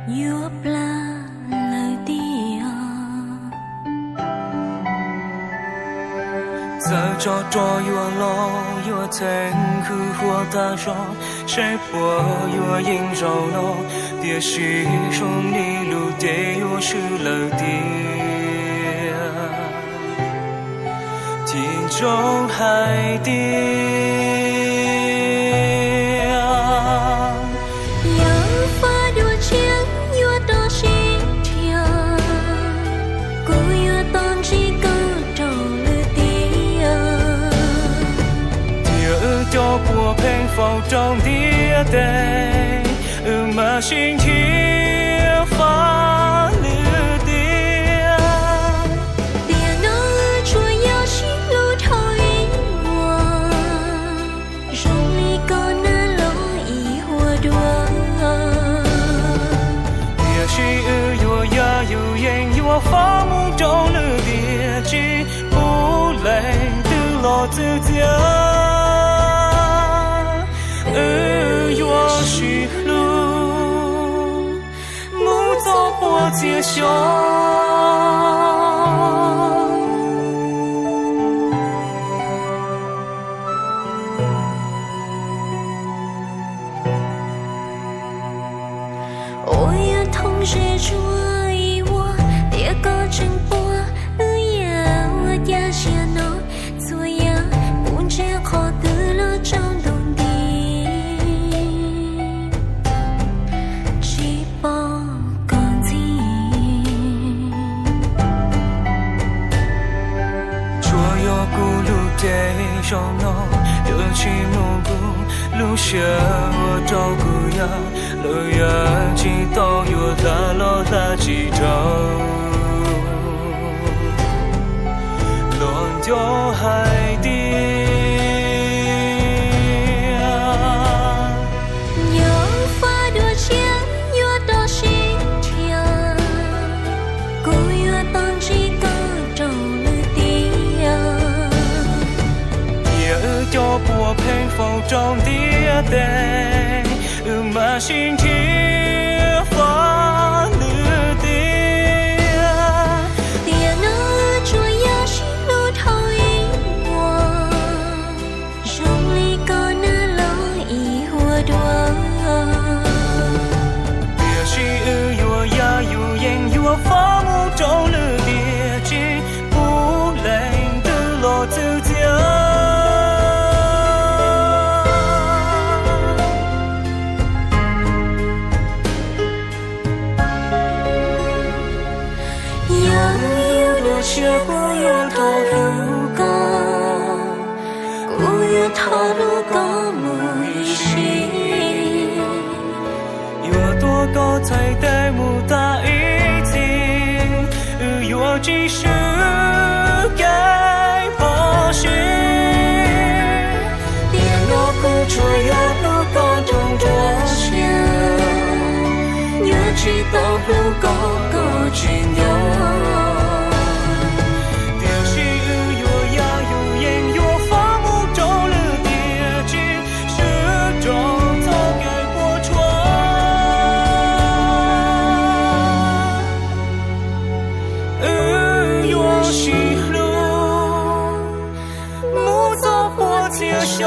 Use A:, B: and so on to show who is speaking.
A: Your blood lời tia
B: 在这着有老有天空或大手谁不有应手咯别是兄弟路得有是了的天中海底我平风中的day马心天发绿的
A: 别能捉要心路头一我容易高难落一火多
B: 也许有呀有眼有发梦中了的记不累的落自己我是路，木走过街巷。
A: 我也同时追我，别个真波，也我家些呢，左右不知好的了张东。手弄有起木鼓路线我照顾呀路呀几道有大路大几周乱丢海底我平风中的day马心天发绿的别能捉要心路头一我容易高难落一火多
B: 别是有呀有眼有发梦中了的记不累的落自己却不愿投入高，不愿投入高木一心。有多高才得木大一起，有几时该抛弃？别落不着有路高中多险，越知道路高高去牛。接受